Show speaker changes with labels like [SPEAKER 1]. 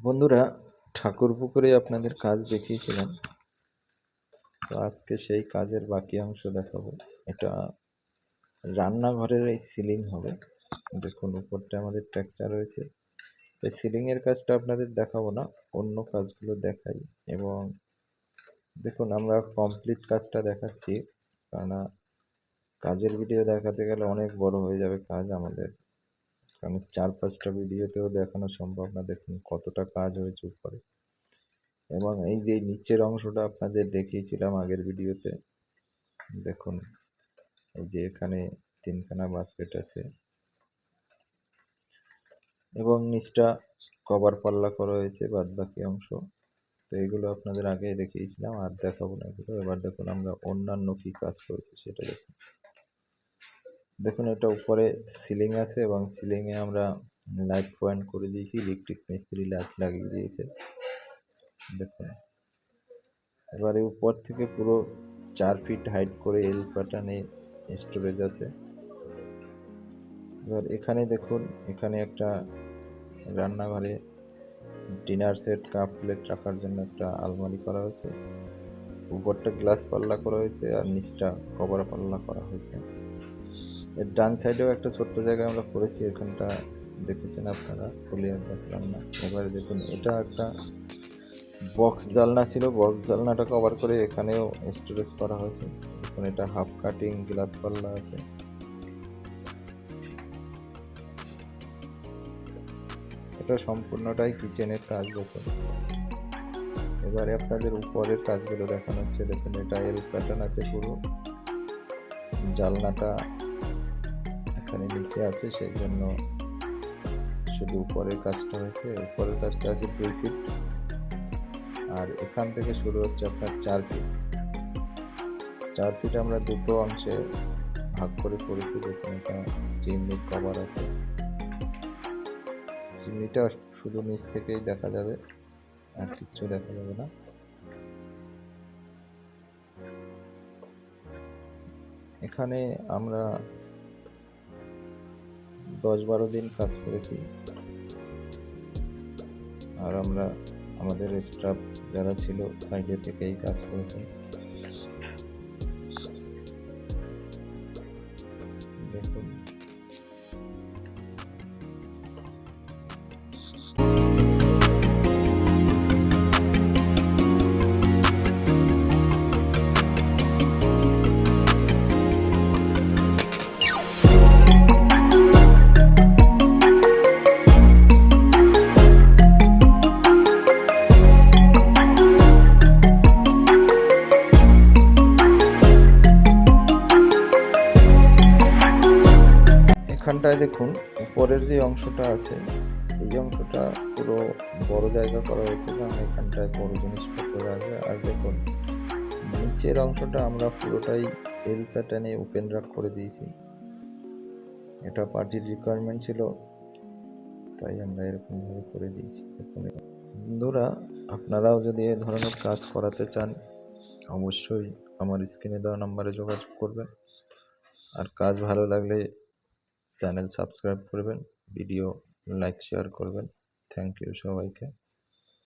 [SPEAKER 1] বন্ধুরা, ঠাকুরপুকুরে আপনাদের কাজ দেখিয়েছিলাম। তো আজকে সেই কাজের বাকি অংশ দেখাবো। এটা রান্নাঘরের এই সিলিং হবে। দেখুন উপরটা আমাদের টেক্সচার রয়েছে। এই সিলিং এর কাজটা আপনাদের দেখাবো না, অন্য কাজগুলো দেখাই। এবং দেখুন আমরা কমপ্লিট কাজটা দেখাচ্ছি, কারণ কাজের ভিডিও দেখাতে গেলে অনেক বড় হয়ে যাবে কাজ আমাদের, কারণ 4-5টা ভিডিওতেও দেখানো সম্ভব না। দেখুন কতটা কাজ হয়েছে উপরে। এবং এই যে নিচের অংশটা আপনাদের দেখিয়েছিলাম আগের ভিডিওতে, দেখুন এই যে এখানে 3খানা বাস্কেট আছে এবং নিচটা কভার পাল্লা করা হয়েছে বাদ বাকি অংশ। তো এগুলো আপনাদের আগে দেখিয়েছিলাম, আর দেখাবো না এগুলো। এবার দেখুন আমরা অন্যান্য কি কাজ করেছি সেটা দেখুন। দেখুন এটা উপরে সিলিং আছে এবং সিলিং এ আমরা লাইট পয়েন্ট করে দিয়েছি, ইলেকট্রিক মিস্ত্রি লাইট লাগিয়ে দিয়েছে। দেখুন এবারে উপর থেকে পুরো 4 ফিট হাইট করে এল প্যাটার্নে স্টোরেজ আছে। এবার এখানে দেখুন, এখানে একটা রান্নাঘরে ডিনার সেট কাপ প্লেট রাখার জন্য একটা আলমারি করা হয়েছে। উপরটা গ্লাস পাল্লা করা হয়েছে আর নিচটা কভার পাল্লা করা হয়েছে। এর ডান সাইডেও একটা ছোট্ট জায়গায় আমরা করেছি, এখানটা দেখেছেন আপনারা, খুলে আর দেখলাম না। এবারে দেখুন এটা একটা বক্স জানলা ছিল, বক্স জানলাটা কভার করে এখানেও স্টোরেজ করা হয়েছে। দেখুন এটা হাফ কাটিং গ্লাস পাল্লা আছে। এটা সম্পূর্ণটাই কিচেনের কাজ। দেখুন এবারে আপনাদের উপরের কাজগুলো দেখানো হচ্ছে। দেখুন এটা এল প্যাটার্ন আছে পুরো, জানলাটা এখানে নিচে আছে সেই জন্য শুধু উপরের কাজটা হয়েছে। উপরের কাজটা আছে 2 ফিট আর এখান থেকে শুরু হচ্ছে আপনার 4 ফিট। 4 ফিট আমরা দুটো অংশে ভাগ করে করেছি। দেখুন এটা চিমনির কভার আছে, চিমনিটা শুধু নিচ থেকেই দেখা যাবে, আর কিচ্ছু দেখা যাবে না। এখানে আমরা 10-12 দিন কাজ করেছি, আর আমরা আমাদের স্টাফ যারা ছিল সাইডে থেকেই কাজ করেছে। দেখুন এখানটায় দেখুন উপরের যে অংশটা আছে এই অংশটা পুরো বড় জায়গা করা হয়েছে, কারণ এখানটায় বড় জিনিসপত্র রাখবে। আর দেখুন নিচের অংশটা আমরা পুরোটাই এল প্যাটার্নে ওপেন রাখ করে দিয়েছি। এটা পার্টির রিকোয়ারমেন্ট ছিল, তাই আমরা এরকম ভাবে করে দিয়েছি। দেখুন বন্ধুরা, আপনারাও যদি এই ধরনের কাজ করাতে চান অবশ্যই আমার স্ক্রিনে দেওয়া নাম্বারে যোগাযোগ করবেন। আর কাজ ভালো লাগলে চ্যানেল সাবস্ক্রাইব করবেন, ভিডিও লাইক শেয়ার করবেন। থ্যাংক ইউ সবাইকে।